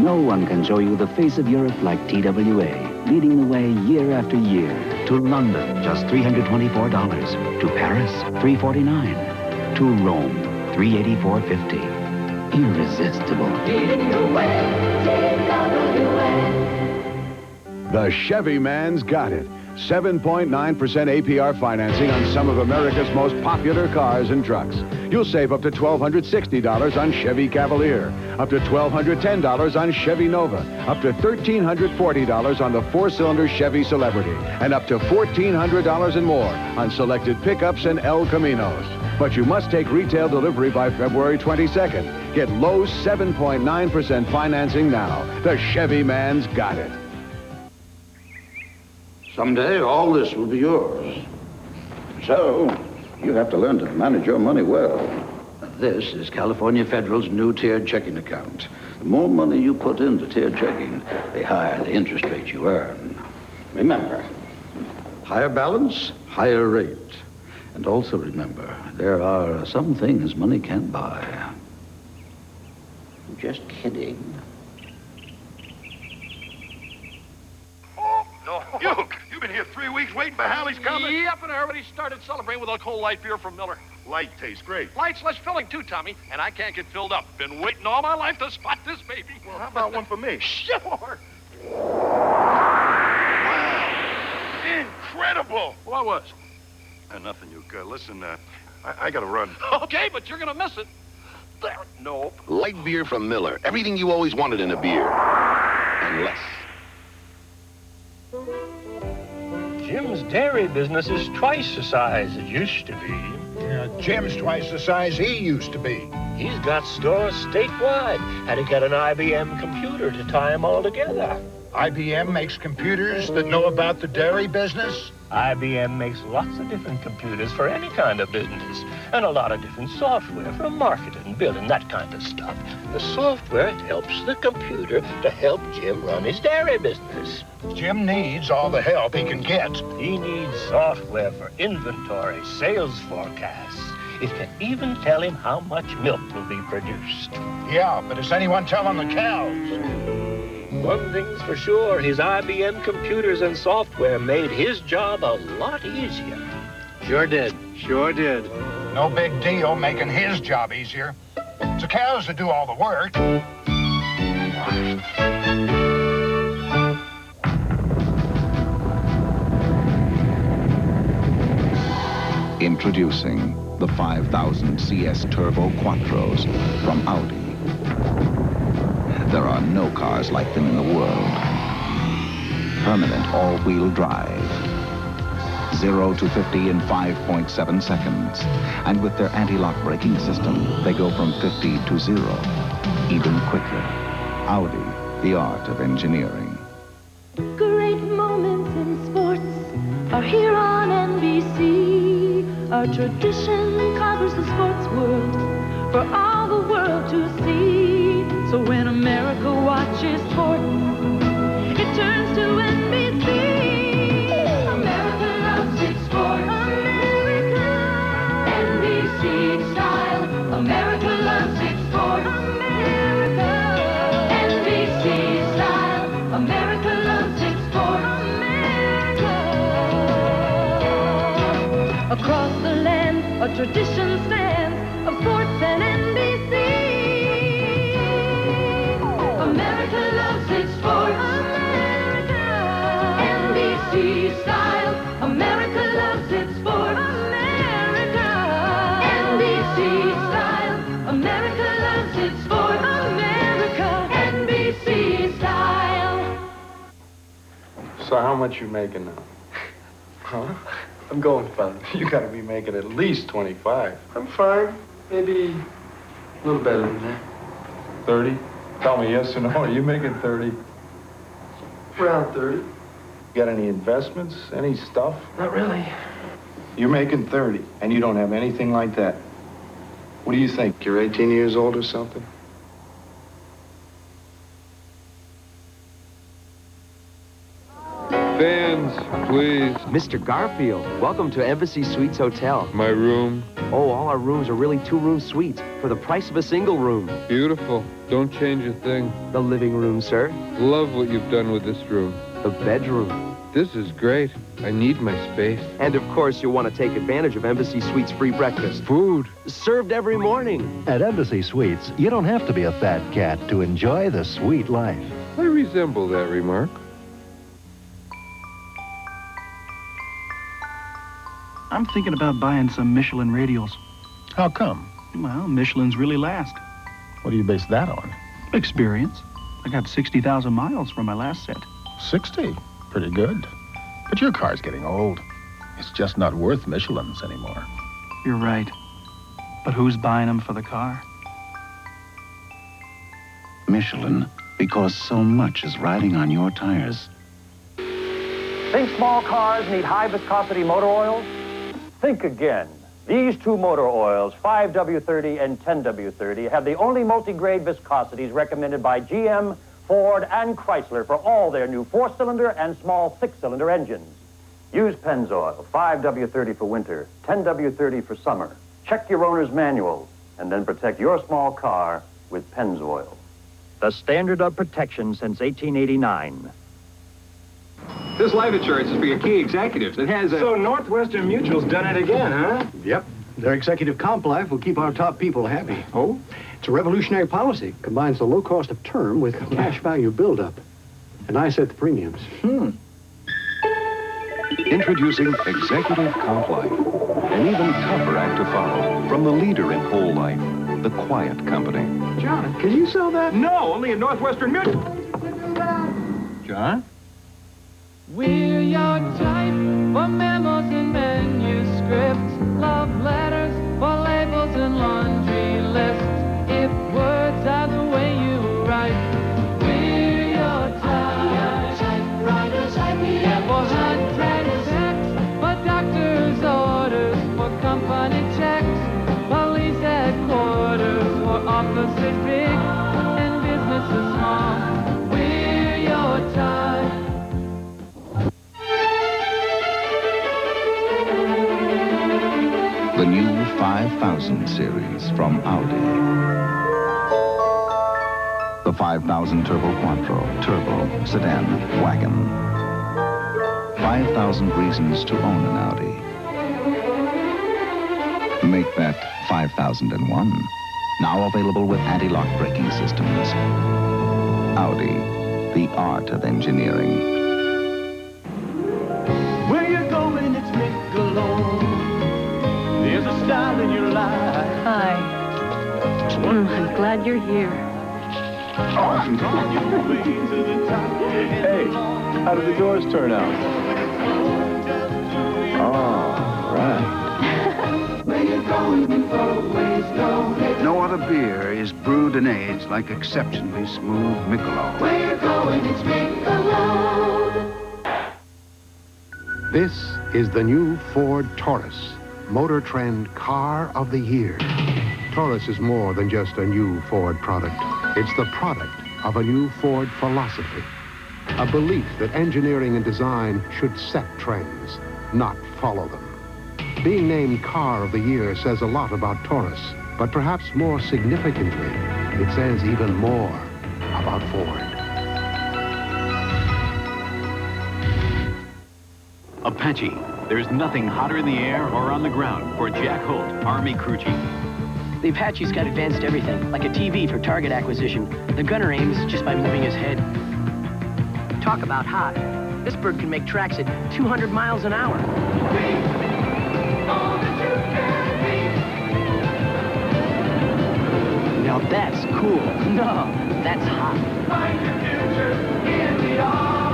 No one can show you the face of Europe like TWA, leading the way year after year. To London, just $324. To Paris, $349. To Rome, $384.50. Irresistible. Leading the way, TWA. The Chevy man's got it. 7.9% APR financing on some of America's most popular cars and trucks. You'll save up to $1,260 on Chevy Cavalier, up to $1,210 on Chevy Nova, up to $1,340 on the four-cylinder Chevy Celebrity, and up to $1,400 and more on selected pickups and El Caminos. But you must take retail delivery by February 22nd. Get low 7.9% financing now. The Chevy man's got it. Someday, all this will be yours. So, you have to learn to manage your money well. This is California Federal's new tiered checking account. The more money you put into tiered checking, the higher the interest rate you earn. Remember, higher balance, higher rate. And also remember, there are some things money can't buy. Just kidding. You've been here 3 weeks waiting for Hallie's coming? Yep, and I already started celebrating with a cold light beer from Miller. Light tastes great. Light's less filling, too, Tommy, and I can't get filled up. Been waiting all my life to spot this baby. Well, how about one for me? Sure. Wow. Incredible. What was? Nothing, you listen, I gotta run. Okay, but you're gonna miss it. There. Nope. Light beer from Miller. Everything you always wanted in a beer. And less. Jim's dairy business is twice the size it used to be. Yeah, Jim's twice the size he used to be. He's got stores statewide. Had to get an IBM computer to tie them all together. IBM makes computers that know about the dairy business? IBM makes lots of different computers for any kind of business, and a lot of different software for marketing, billing, that kind of stuff. The software helps the computer to help Jim run his dairy business. Jim needs all the help he can get. He needs software for inventory, sales forecasts. It can even tell him how much milk will be produced. Yeah, but is anyone telling the cows? One thing's for sure, his IBM computers and software made his job a lot easier. Sure did. Sure did. No big deal making his job easier. It's the cows that do all the work. Introducing the 5000 CS Turbo Quattros from Audi. There are no cars like them in the world. Permanent all-wheel drive. 0 to 50 in 5.7 seconds. And with their anti-lock braking system, they go from 50 to 0, even quicker. Audi, the art of engineering. Great moments in sports are here on NBC. Our tradition covers the sports world for all the world to see. So when America watches sports, it turns to NBC. America loves its sport. America. NBC style. America loves its sport. America. NBC style. America loves its sport. America. Across the land, a tradition stands of sports and NBC. America loves its sport. America. NBC style. America loves its sport. America. NBC style. America loves its sport. America. NBC style. So how much you making now? Huh? I'm going fine. You gotta be making at least 25. I'm fine. Maybe a little better than that. 30? Tell me yes or no. Are you making 30? Around 30. Got any investments? Any stuff? Not really. You're making 30, and you don't have anything like that. What do you think? You're 18 years old or something? Fans please. Mr. Garfield, welcome to Embassy Suites Hotel. My room. Oh, all our rooms are really two-room suites for the price of a single room. Beautiful. Don't change a thing. The living room, sir. Love what you've done with this room. The bedroom. This is great. I need my space. And of course, you'll want to take advantage of Embassy Suites' free breakfast. Food. Served every morning. At Embassy Suites, you don't have to be a fat cat to enjoy the sweet life. I resemble that remark. I'm thinking about buying some Michelin radials. How come? Well, Michelin's really last. What do you base that on? Experience. I got 60,000 miles from my last set. 60? Pretty good. But your car's getting old. It's just not worth Michelin's anymore. You're right. But who's buying them for the car? Michelin, because so much is riding on your tires. Think small cars need high viscosity motor oils? Think again. These two motor oils, 5W30 and 10W30, have the only multi-grade viscosities recommended by GM, Ford, and Chrysler for all their new 4-cylinder and small 6-cylinder engines. Use Pennzoil, 5W30 for winter, 10W30 for summer. Check your owner's manual, and then protect your small car with Pennzoil. The standard of protection since 1889. This life insurance is for your key executives. It has a... So Northwestern Mutual's done it again, huh? Yep. Their executive comp life will keep our top people happy. Oh? It's a revolutionary policy. Combines the low cost of term with cash value buildup. And I set the premiums. Introducing Executive Comp Life, an even tougher act to follow from the leader in whole life, the Quiet Company. John, can you sell that? No, only at Northwestern Mutual. John? We're your type for memos and manuscripts, love letters for labels and laundry lists. If words are the way you write, we're your type. Typewriters, IBM, for contract checks, for doctor's orders, for company checks, police headquarters, for offices big and businesses small. We're your type. The new 5000 series from Audi. The 5000 Turbo Quattro, Turbo, Sedan, Wagon. 5,000 reasons to own an Audi. Make that 5001. Now available with anti-lock braking systems. Audi, the art of engineering. Where you going, it's Michelob. There's a style in your life. Hi. I'm glad you're here. Hey, how did the doors turn out? Oh, right. Where you going, you always know. No other beer is brewed and aged like exceptionally smooth Michelob. Where you going, it's Michelob. This is the new Ford Taurus, Motor Trend Car of the Year. Taurus is more than just a new Ford product. It's the product of a new Ford philosophy. A belief that engineering and design should set trends, not follow them. Being named Car of the Year says a lot about Taurus, but perhaps more significantly, it says even more about Ford. Apache. There's nothing hotter in the air or on the ground for Jack Holt, Army crew chief. The Apache's got advanced everything, like a TV for target acquisition. The gunner aims just by moving his head. Talk about hot. This bird can make tracks at 200 miles an hour. Now that's cool. No, that's hot. Find your future in the Army.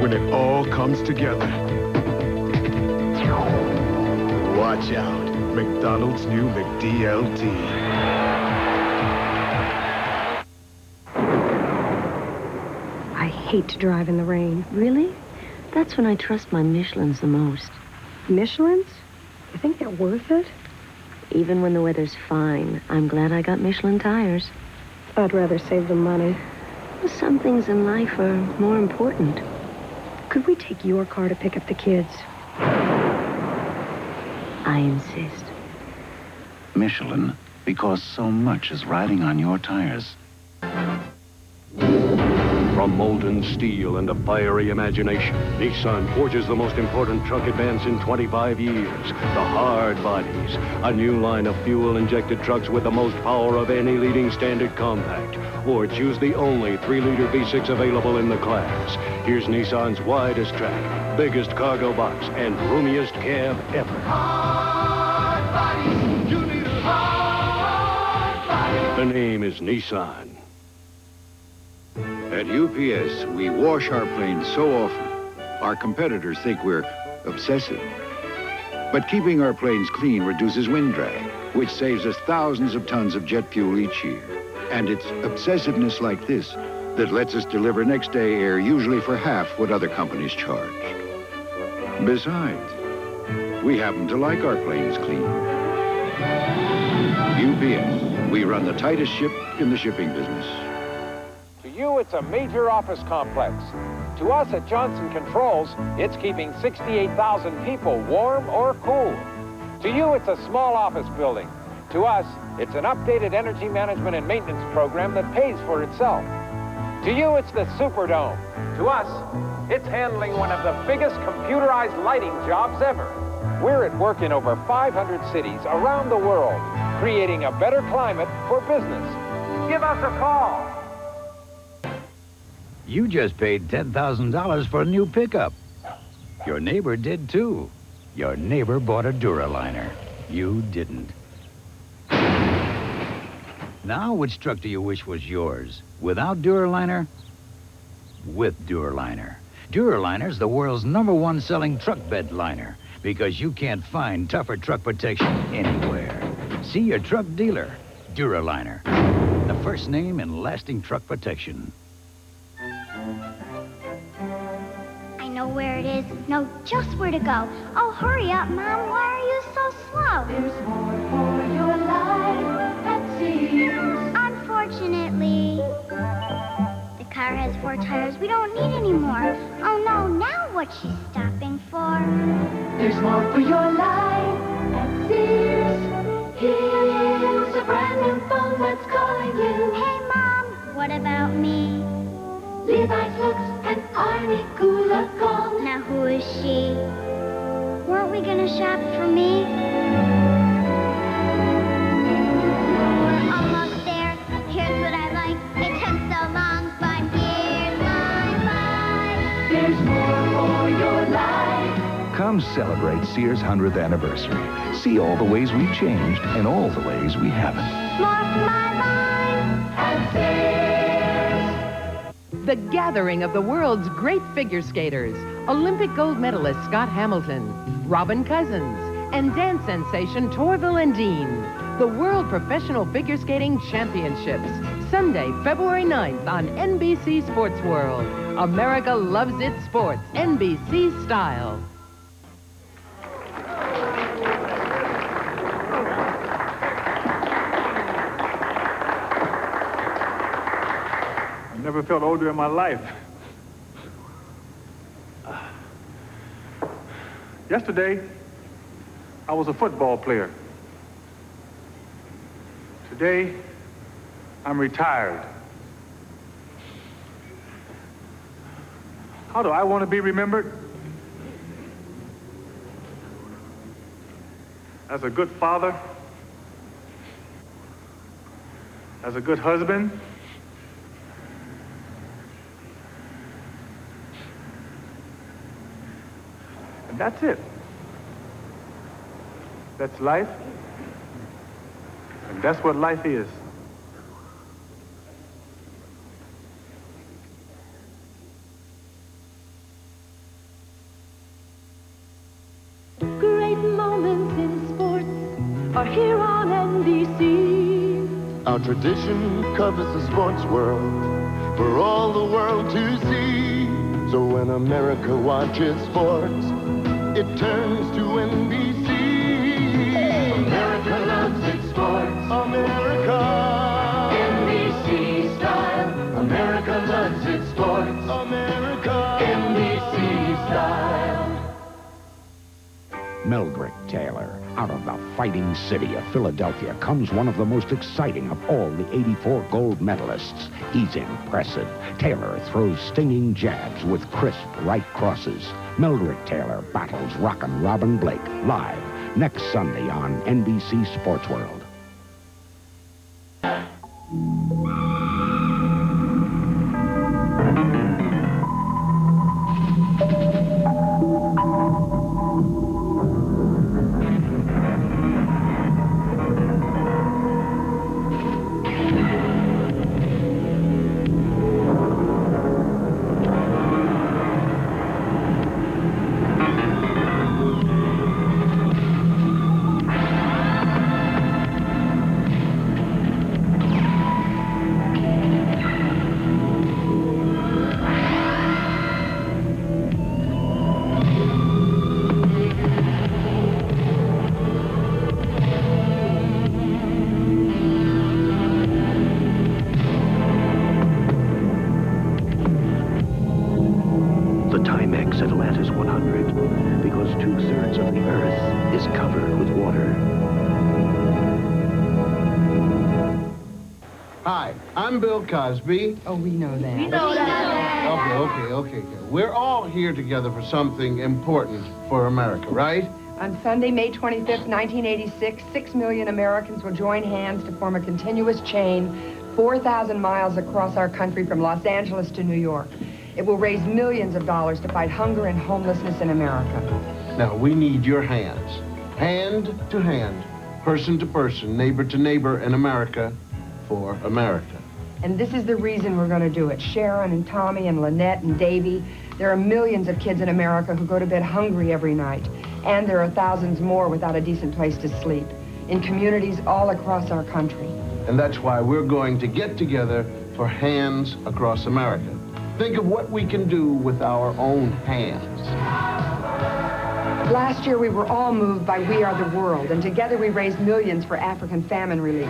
When it all comes together. Watch out. McDonald's new McDLT. hate to drive in the rain. Really? That's when I trust my Michelins the most. Michelins? You think they're worth it? Even when the weather's fine, I'm glad I got Michelin tires. I'd rather save the money. Some things in life are more important. Could we take your car to pick up the kids? I insist. Michelin, because so much is riding on your tires. From molten steel and a fiery imagination, Nissan forges the most important truck advance in 25 years. The hard bodies. A new line of fuel-injected trucks with the most power of any leading standard compact. Or choose the only 3-liter V6 available in the class. Here's Nissan's widest track, biggest cargo box, and roomiest cab ever. Hard bodies. You need a hard body. The name is Nissan. At UPS, we wash our planes so often, our competitors think we're obsessive. But keeping our planes clean reduces wind drag, which saves us thousands of tons of jet fuel each year. And it's obsessiveness like this that lets us deliver next-day air usually for half what other companies charge. Besides, we happen to like our planes clean. UPS, we run the tightest ship in the shipping business. To you, it's a major office complex. To us at Johnson Controls, it's keeping 68,000 people warm or cool. To you, it's a small office building. To us, it's an updated energy management and maintenance program that pays for itself. To you, it's the Superdome. To us, it's handling one of the biggest computerized lighting jobs ever. We're at work in over 500 cities around the world, creating a better climate for business. Give us a call. You just paid $10,000 for a new pickup. Your neighbor did too. Your neighbor bought a Duraliner. You didn't. Now, which truck do you wish was yours? Without Duraliner? With Duraliner. Duraliner's the world's #1 selling truck bed liner because you can't find tougher truck protection anywhere. See your truck dealer. Duraliner. The first name in lasting truck protection. I know where it is. Know just where to go. Oh, hurry up, Mom. Why are you so slow? There's more for your life at Sears. Unfortunately, the car has 4 tires we don't need anymore. Oh, no. Now what's she stopping for? There's more for your life at Sears. Here's a brand new phone that's calling you. Hey, Mom. What about me? Levi's looks and Arnie Kula gone. Now who is she? Weren't we gonna shop for me? We're almost there. Here's what I like. It took so long, but here's my life. There's more for your life. Come celebrate Sears' 100th anniversary. See all the ways we've changed and all the ways we haven't. More for my life at Sears. The gathering of the world's great figure skaters. Olympic gold medalist Scott Hamilton, Robin Cousins, and dance sensation Torville and Dean. The World Professional Figure Skating Championships. Sunday, February 9th on NBC Sports World. America loves its sports, NBC style. Never felt older in my life. Yesterday, I was a football player. Today, I'm retired. How do I want to be remembered? As a good father, as a good husband, and that's it. That's life, and that's what life is. Great moments in sports are here on NBC. Our tradition covers the sports world, for all the world to see. So when America watches sports, it turns to NBC. America loves its sports. America. NBC style. America loves its sports. America. NBC style. Meldrick Taylor. Out of the fighting city of Philadelphia comes one of the most exciting of all the 84 gold medalists. He's impressive. Taylor throws stinging jabs with crisp right crosses. Meldrick Taylor battles Rockin' Robin Blake live next Sunday on NBC Sports World. Timex Atlantis 100, because 2/3 of the Earth is covered with water. Hi, I'm Bill Cosby. Oh, we know that. We know that. Okay. We're all here together for something important for America, right? On Sunday, May 25th, 1986, 6 million Americans will join hands to form a continuous chain 4,000 miles across our country from Los Angeles to New York. It will raise millions of dollars to fight hunger and homelessness in America. Now, we need your hands. Hand to hand, person to person, neighbor to neighbor in America for America. And this is the reason we're going to do it. Sharon and Tommy and Lynette and Davy. There are millions of kids in America who go to bed hungry every night. And there are thousands more without a decent place to sleep in communities all across our country. And that's why we're going to get together for Hands Across America. Think of what we can do with our own hands. Last year, we were all moved by We Are the World, and together we raised millions for African famine relief.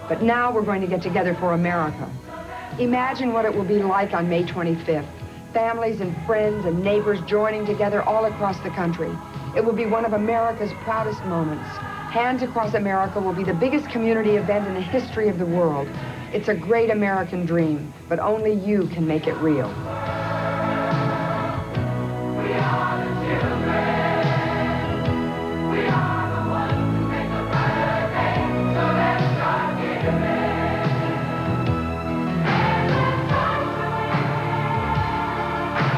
But now we're going to get together for America. Imagine what it will be like on May 25th. Families and friends and neighbors joining together all across the country. It will be one of America's proudest moments. Hands Across America will be the biggest community event in the history of the world. It's a great American dream, but only you can make it real. We are the children. We are the ones who make a brighter day. So let's start giving. And let's start showing.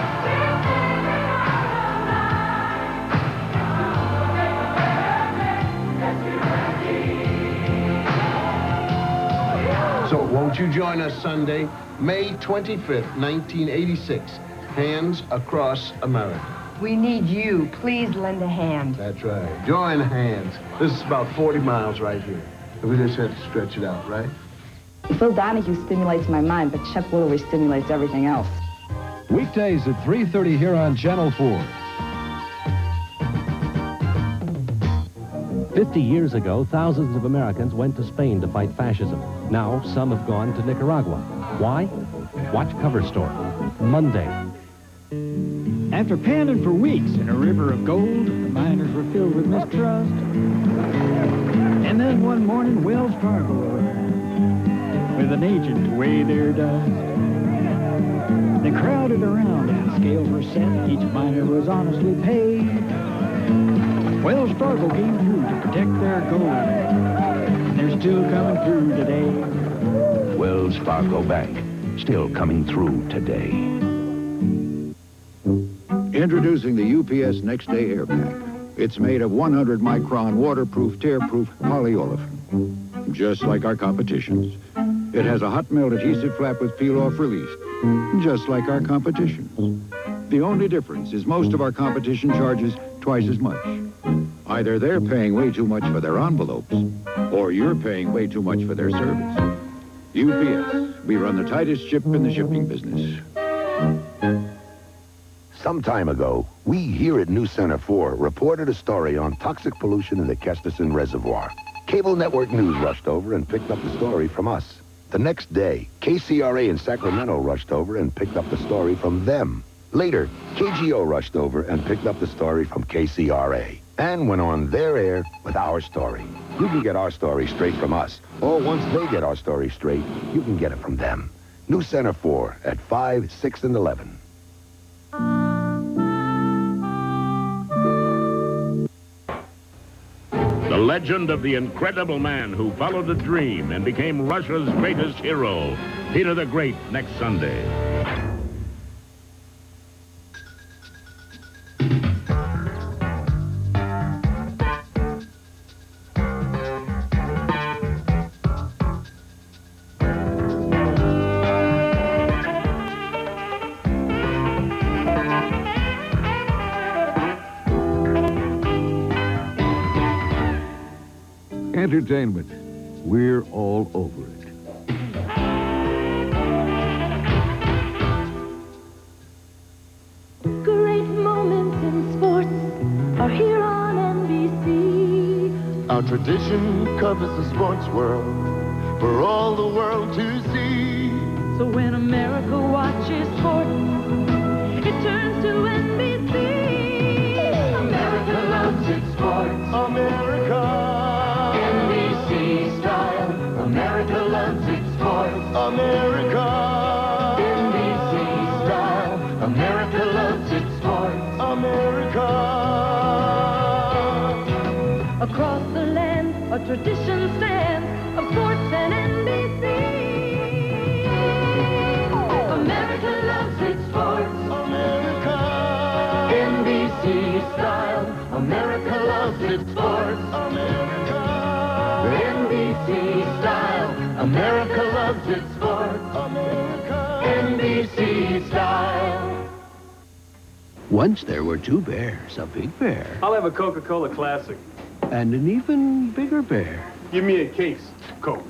We're living our lives. To make a better day. Let's be ready. So won't you join us Sunday, May 25th, 1986, Hands Across America. We need you. Please lend a hand. That's right. Join hands. This is about 40 miles right here. We just had to stretch it out, right? Phil Donahue stimulates my mind, but Chuck Woolery stimulates everything else. Weekdays at 3:30 here on Channel 4. 50 years ago, thousands of Americans went to Spain to fight fascism. Now, some have gone to Nicaragua. Why? Watch Cover Story, Monday. After panning for weeks in a river of gold, the miners were filled with mistrust. And then one morning, Wells Fargo arrived with an agent to weigh their dust. They crowded around and the scales were set. Each miner was honestly paid. Wells Fargo came through to protect their gold. And they're still coming through today. Wells Fargo Bank, still coming through today. Introducing the UPS Next Day Air Pack. It's made of 100-micron waterproof, tear-proof polyolefin, just like our competition's. It has a hot melt adhesive flap with peel-off release, just like our competition. The only difference is most of our competition charges twice as much. Either they're paying way too much for their envelopes, or you're paying way too much for their service. UPS, We run the tightest ship in the shipping business. Some time ago, we here at News Center 4 reported a story on toxic pollution in the Kesterson Reservoir. Cable network news rushed over and picked up the story from us. The next day, KCRA in Sacramento rushed over and picked up the story from them. Later, KGO rushed over and picked up the story from KCRA and went on their air with our story. You can get our story straight from us, or once they get our story straight, you can get it from them. News Center 4 at 5, 6, and 11. The legend of the incredible man who followed a dream and became Russia's greatest hero, Peter the Great, next Sunday. Entertainment. We're all over it. Great moments in sports are here on NBC. Our tradition covers the sports world for all the world to see. So when America watches sports, it turns to NBC. America loves its sports. America. America loves its sports. America. NBC style. America loves its sports. America. Across the land, a tradition stands of sports and NBC. America loves its sports. America. NBC style. America loves its sports. America. NBC style. America loves its sports. America. NBC style. Once there were two bears, a big bear I'll have a Coca-Cola Classic. and an even bigger bear. Give me a case, Coke.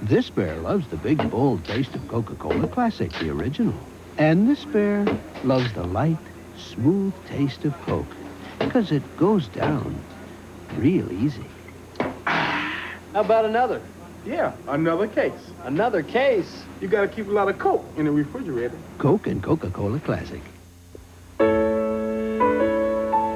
This bear loves the big, bold taste of Coca-Cola Classic, the original. And this bear loves the light, smooth taste of Coke, because it goes down real easy. How about another? Yeah, another case. Another case? You gotta keep a lot of Coke in the refrigerator. Coke and Coca-Cola Classic.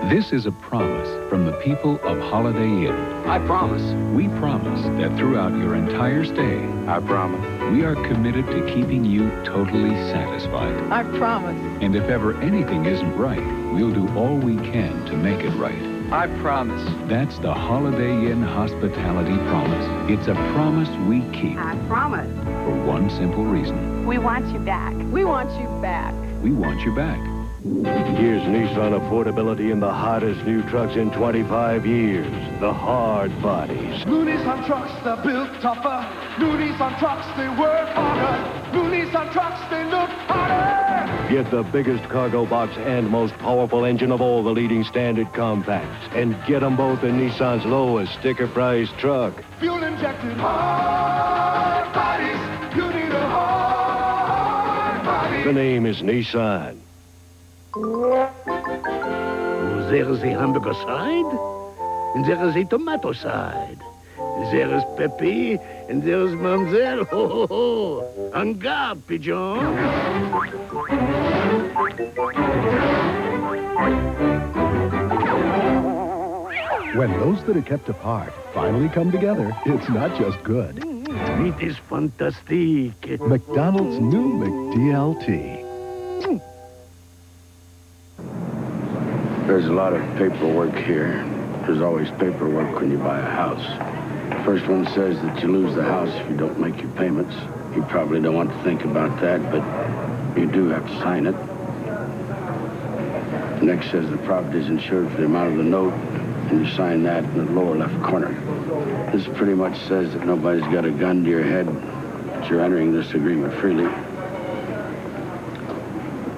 This is a promise from the people of Holiday Inn. I promise. We promise that throughout your entire stay, I promise. we are committed to keeping you totally satisfied. I promise. And if ever anything isn't right, we'll do all we can to make it right. I promise. That's the Holiday Inn Hospitality Promise. It's a promise we keep I promise. for one simple reason. We want you back. We want you back. We want you back. Here's Nissan affordability in the hottest new trucks in 25 years. The hard bodies. New Nissan trucks, they're built tougher. New Nissan trucks, they work harder. New Nissan trucks, they look harder. Get the biggest cargo box and most powerful engine of all the leading standard compacts. And get them both in Nissan's lowest sticker price truck. Fuel injected hard bodies. You need a hard body. The name is Nissan. There is a hamburger side, and there is a tomato side. There is Pepe, and there is Mamselle. Ho, ho, ho. En garde, pigeon. When those that are kept apart finally come together, it's not just good. It is fantastic. McDonald's new McDLT. There's a lot of paperwork here. There's always paperwork when you buy a house. First one says that you lose the house if you don't make your payments. You probably don't want to think about that, but you do have to sign it. Next says the property is insured for the amount of the note, and you sign that in the lower left corner. This pretty much says that nobody's got a gun to your head, that you're entering this agreement freely.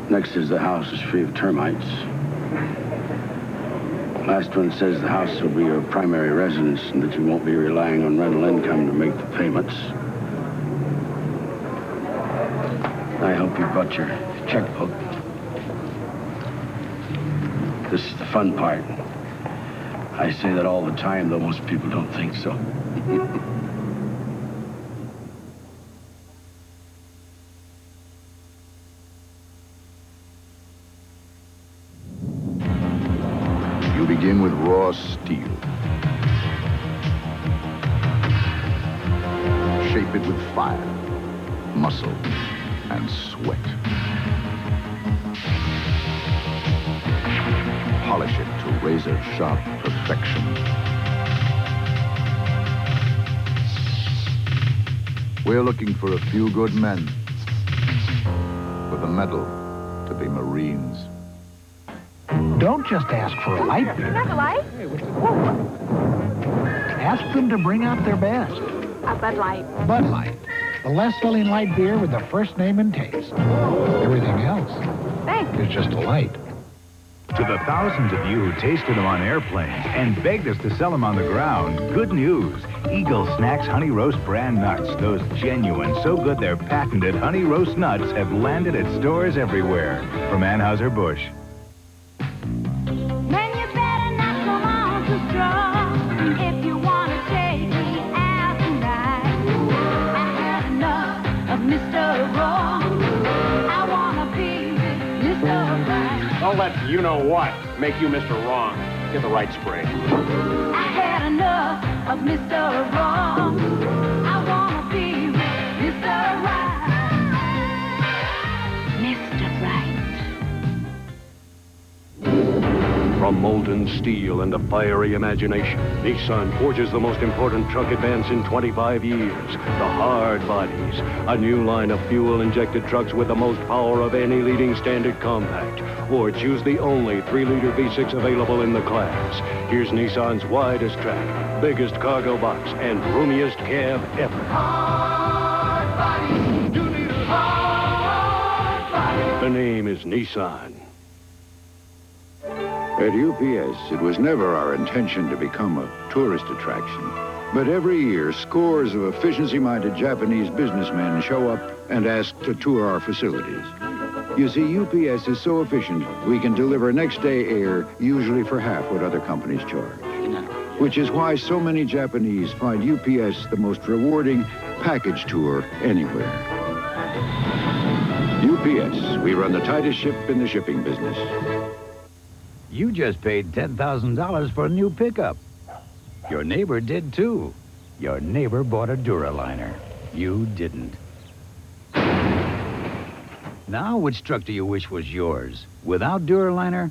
Next is the house is free of termites. Last one says the house will be your primary residence and that you won't be relying on rental income to make the payments. I hope you brought your checkbook. This is the fun part. I say that all the time, though most people don't think so. You begin with raw steel. Shape it with fire, muscle, and sweat. Polish it to razor-sharp perfection. We're looking for a few good men with a medal to be Marines. Don't just ask for a light beer. Not a light? Ask them to bring out their best. A Bud Light. Bud Light, the less-selling light beer with the first name and taste. Everything else is just a light. To the thousands of you who tasted them on airplanes and begged us to sell them on the ground, good news. Eagle Snacks Honey Roast brand nuts, those genuine, so good they're patented honey roast nuts, have landed at stores everywhere. From Anheuser-Busch. If you want to take me out tonight, I had enough of Mr. Wrong. I want to be with Mr. Right. Don't let you-know-what make you Mr. Wrong. Get the right spray. I had enough of Mr. Wrong. I want to be with Mr. Right. Mr. Right. From molten steel and a fiery imagination, Nissan forges the most important truck advance in 25 years, the hard bodies. A new line of fuel-injected trucks with the most power of any leading standard compact. Or choose the only 3-liter V6 available in the class. Here's Nissan's widest track, biggest cargo box, and roomiest cab ever. Hard body. You need a hard body. The name is Nissan. At UPS, it was never our intention to become a tourist attraction. But every year, scores of efficiency-minded Japanese businessmen show up and ask to tour our facilities. You see, UPS is so efficient, we can deliver next-day air usually for half what other companies charge. Which is why so many Japanese find UPS the most rewarding package tour anywhere. UPS, we run the tightest ship in the shipping business. You just paid $10,000 for a new pickup. Your neighbor did, too. Your neighbor bought a Duraliner. You didn't. Now, which truck do you wish was yours? Without Duraliner?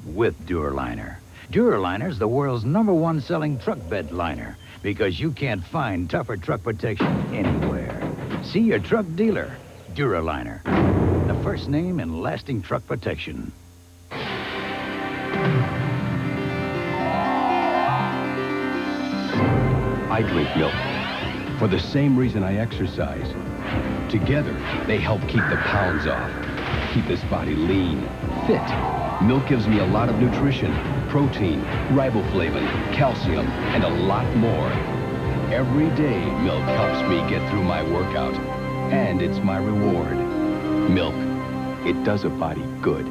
With Duraliner. Duraliner's the world's #1 selling truck bed liner because you can't find tougher truck protection anywhere. See your truck dealer. Duraliner. The first name in lasting truck protection. I drink milk for the same reason I exercise. Together, they help keep the pounds off, keep this body lean, fit. Milk gives me a lot of nutrition, protein, riboflavin, calcium, and a lot more. Every day, milk helps me get through my workout, and it's my reward. Milk, it does a body good.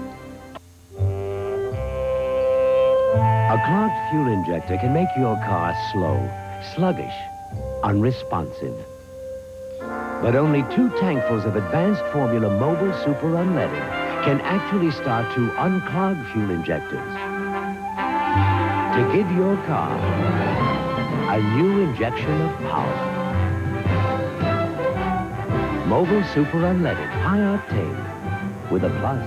A clogged fuel injector can make your car slow, sluggish, unresponsive. But only 2 tankfuls of advanced formula Mobile Super Unleaded can actually start to unclog fuel injectors. To give your car a new injection of power. Mobile Super Unleaded, high octane, with a plus.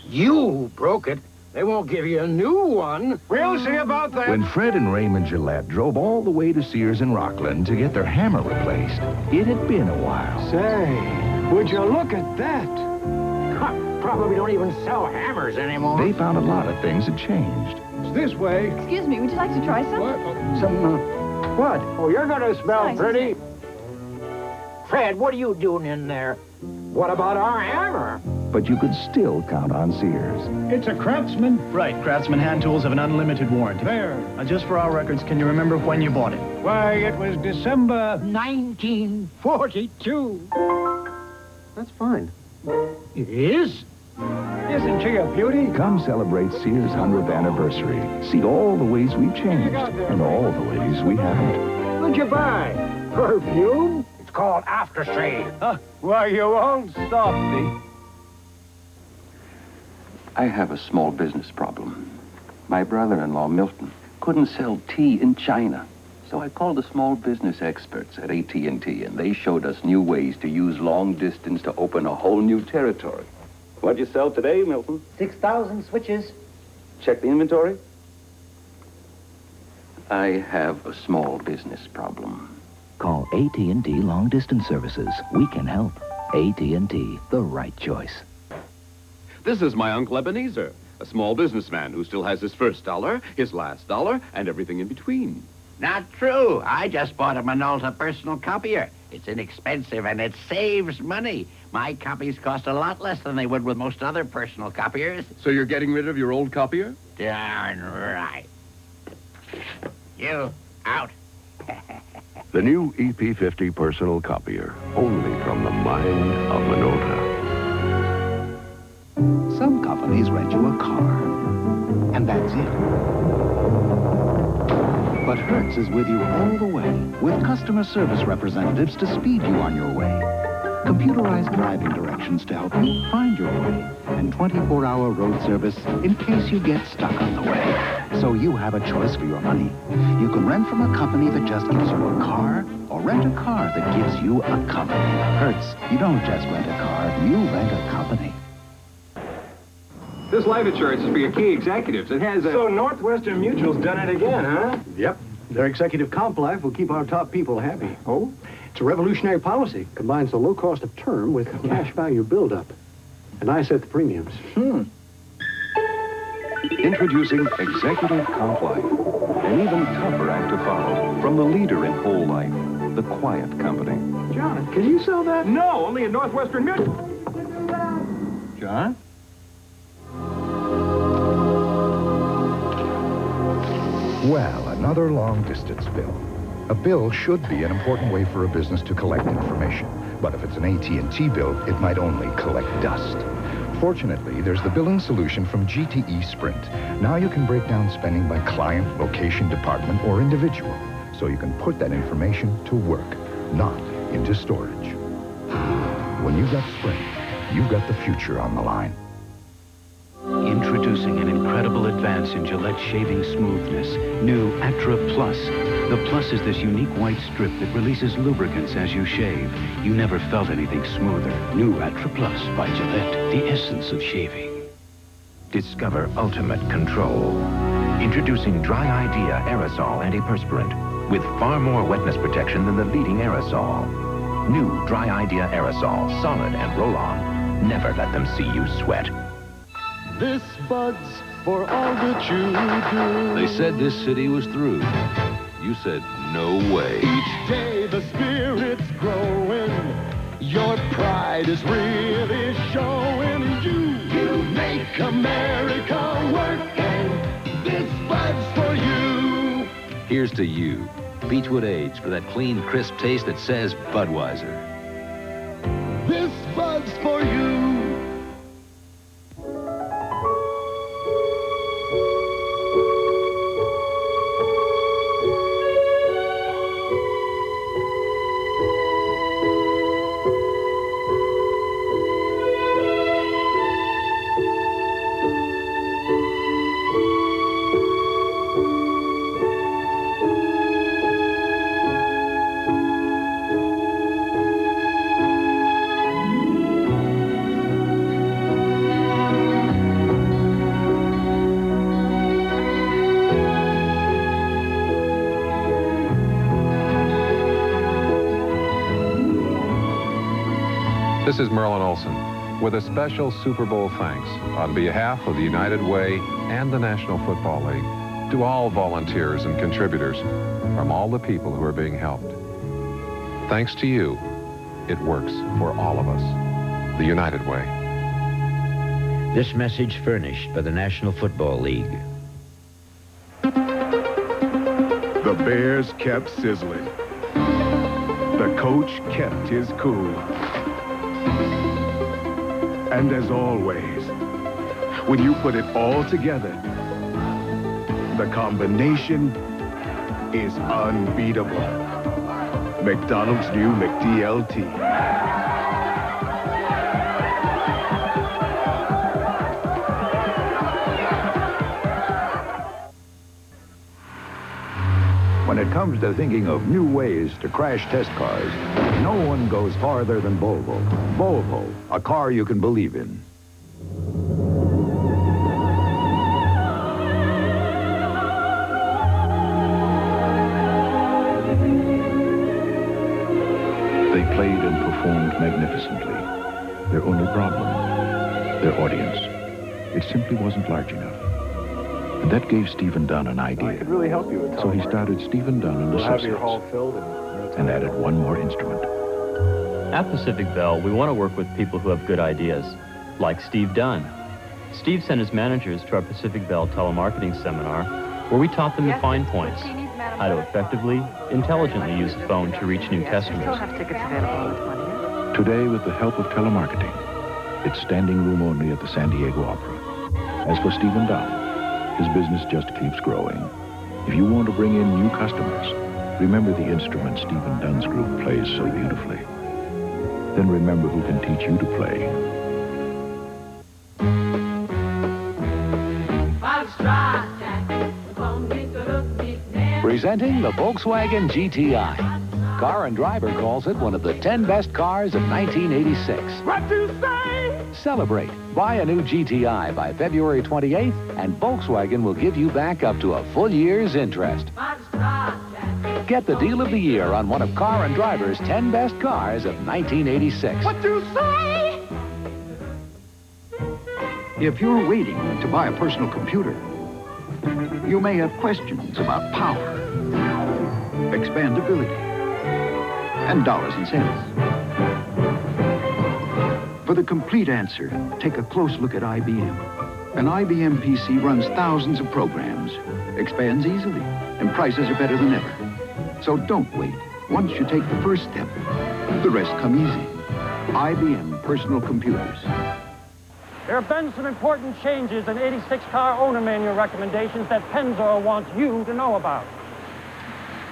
You broke it. They won't give you a new one. We'll see about that. When Fred and Raymond Gillette drove all the way to Sears in Rockland to get their hammer replaced, it had been a while. Say, would you look at that? Probably don't even sell hammers anymore. They found a lot of things had changed. It's this way. Excuse me, would you like to try some? What? Oh, you're gonna smell pretty. Fred, what are you doing in there? What about our hammer? but you could still count on Sears. It's a Craftsman. Right, Craftsman hand tools have an unlimited warranty. There. Just for our records, can you remember when you bought it? Why, it was December 1942. That's fine. It is? Isn't she a beauty? Come celebrate Sears' 100th anniversary. See all the ways we've changed and all the ways we haven't. What'd you buy? Perfume? It's called aftershave. Why, you old softy. I have a small business problem. My brother-in-law, Milton, couldn't sell tea in China. So I called the small business experts at AT&T, and they showed us new ways to use long distance to open a whole new territory. What'd you sell today, Milton? 6,000 switches. Check the inventory. I have a small business problem. Call AT&T Long Distance Services. We can help. AT&T, the right choice. This is my Uncle Ebenezer, a small businessman who still has his first dollar, his last dollar, and everything in between. Not true. I just bought a Minolta personal copier. It's inexpensive and it saves money. My copies cost a lot less than they would with most other personal copiers. So you're getting rid of your old copier? Darn right. You, out. The new EP50 personal copier, only from the mind of Minolta. Some companies rent you a car, and that's it. But Hertz is with you all the way, with customer service representatives to speed you on your way. Computerized driving directions to help you find your way, and 24-hour road service in case you get stuck on the way. So you have a choice for your money. You can rent from a company that just gives you a car, or rent a car that gives you a company. Hertz, you don't just rent a car, you rent a company. This life insurance is for your key executives. It has a... So Northwestern Mutual's done it again, huh? Yep. Their executive comp life will keep our top people happy. Oh? It's a revolutionary policy. Combines the low cost of term with cash value buildup. And I set the premiums. Introducing Executive Comp Life, an even tougher act to follow from the leader in whole life, the Quiet Company. John, can you sell that? No, only at Northwestern Mutual. John? Well, another long-distance bill. A bill should be an important way for a business to collect information. But if it's an AT&T bill, it might only collect dust. Fortunately, there's the billing solution from GTE Sprint. Now you can break down spending by client, location, department, or individual. So you can put that information to work, not into storage. When you've got Sprint, you've got the future on the line. Introducing an incredible advance in Gillette shaving smoothness. New Atra Plus. The Plus is this unique white strip that releases lubricants as you shave. You never felt anything smoother. New Atra Plus by Gillette, the essence of shaving. Discover ultimate control. Introducing Dry Idea Aerosol Antiperspirant with far more wetness protection than the leading aerosol. New Dry Idea Aerosol, solid and roll-on. Never let them see you sweat. This bud's for all that you do. They said this city was through. You said, no way. Each day the spirit's growing. Your pride is really showing. You make America work, and this bud's for you. Here's to you. Beechwood Age for that clean, crisp taste that says Budweiser. This bud's for you. This is Merlin Olson with a special Super Bowl thanks on behalf of the United Way and the National Football League to all volunteers and contributors from all the people who are being helped. Thanks to you, it works for all of us. The United Way. This message furnished by the National Football League. The Bears kept sizzling. The coach kept his cool. And as always, when you put it all together, the combination is unbeatable. McDonald's new McDLT. When it comes to thinking of new ways to crash test cars, no one goes farther than Volvo. Volvo, a car you can believe in. They played and performed magnificently. Their only problem, their audience. It simply wasn't large enough. And that gave Stephen Dunn an idea. I could really help you with So he started Stephen Dunn and We'll have your Associates hall filled in no time. and added one more instrument. At Pacific Bell, we want to work with people who have good ideas, like Steve Dunn. Steve sent his managers to our Pacific Bell telemarketing seminar, where we taught them the fine points, how to effectively, intelligently use the phone to reach new customers. Today, with the help of telemarketing, it's standing room only at the San Diego Opera. As for Stephen Dunn, his business just keeps growing. If you want to bring in new customers, remember the instrument Stephen Dunn's group plays so beautifully. Then remember who can teach you to play. Presenting the Volkswagen GTI. Car and Driver calls it one of the 10 best cars of 1986. What you say? Celebrate. Buy a new GTI by February 28th, and Volkswagen will give you back up to a full year's interest. Get the deal of the year on one of Car and Driver's 10 best cars of 1986. What you say? If you're waiting to buy a personal computer, you may have questions about power, expandability, and dollars and cents. For the complete answer, take a close look at IBM. An IBM PC runs thousands of programs, expands easily, and prices are better than ever. So don't wait. Once you take the first step, the rest come easy. IBM Personal Computers. There have been some important changes in 86 car owner manual recommendations that Pennzoil wants you to know about.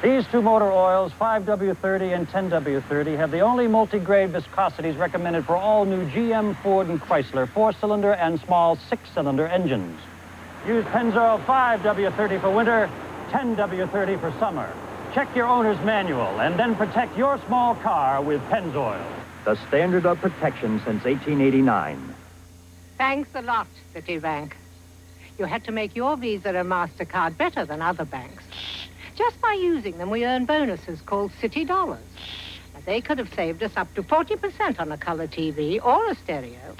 These two motor oils, 5W30 and 10W30, have the only multi-grade viscosities recommended for all new GM, Ford, and Chrysler 4-cylinder and small 6-cylinder engines. Use Pennzoil 5W30 for winter, 10W30 for summer. Check your owner's manual and then protect your small car with Pennzoil. The standard of protection since 1889. Thanks a lot, Citibank. You had to make your Visa and MasterCard better than other banks. Just by using them, we earn bonuses called City Dollars. Now, they could have saved us up to 40% on a color TV or a stereo.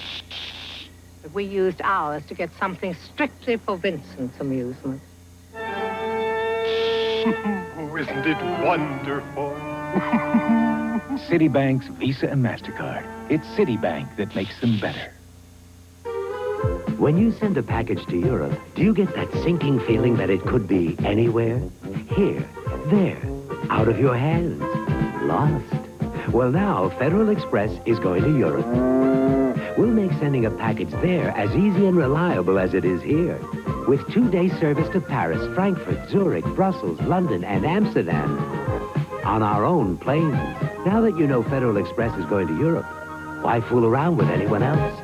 But we used ours to get something strictly for Vincent's amusement. Oh, isn't it wonderful? Citibank's Visa and MasterCard. It's Citibank that makes them better. When you send a package to Europe, do you get that sinking feeling that it could be anywhere? Here, there, out of your hands, lost. Well, now Federal Express is going to Europe. We'll make sending a package there as easy and reliable as it is here. With 2-day service to Paris, Frankfurt, Zurich, Brussels, London, and Amsterdam. On our own planes. Now that you know Federal Express is going to Europe, why fool around with anyone else?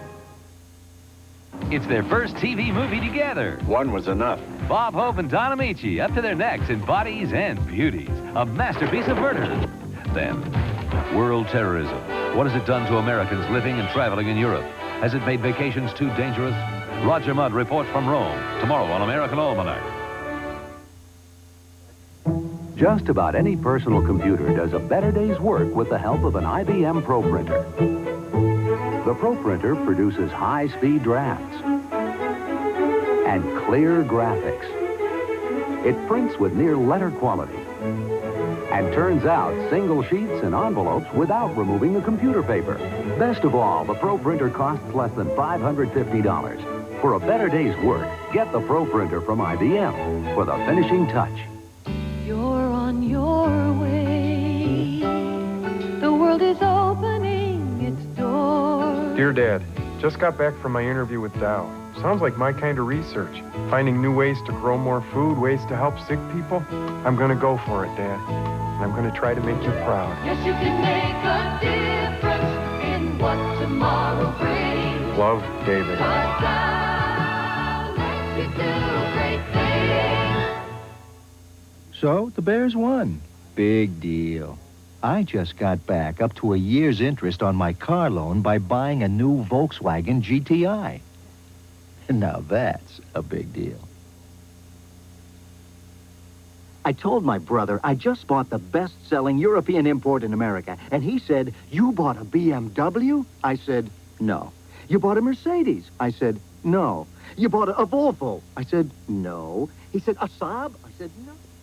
It's their first TV movie together. One was enough. Bob Hope and Don Amici up to their necks in bodies and beauties. A masterpiece of murder. Then, world terrorism. What has it done to Americans living and traveling in Europe? Has it made vacations too dangerous? Roger Mudd reports from Rome. Tomorrow on American Almanac. Just about any personal computer does a better day's work with the help of an IBM Pro Printer. The Pro Printer produces high-speed drafts and clear graphics. It prints with near letter quality and turns out single sheets and envelopes without removing the computer paper. Best of all, the Pro Printer costs less than $550. For a better day's work, get the Pro Printer from IBM for the finishing touch. You're on your way. The world is opening its doors. Dear Dad, just got back from my interview with Dow. Sounds like my kind of research. Finding new ways to grow more food, ways to help sick people. I'm going to go for it, Dad. And I'm going to try to make you proud. Yes, you can make a difference in what tomorrow brings. Love, David. You do great things. So, the Bears won. Big deal. I just got back up to a year's interest on my car loan by buying a new Volkswagen GTI. Now that's a big deal. I told my brother I just bought the best-selling European import in America, and he said, "You bought a BMW?" I said, "No." "You bought a Mercedes?" I said, "No." "You bought a Volvo?" I said, "No." He said, "A Saab?" I said, "No."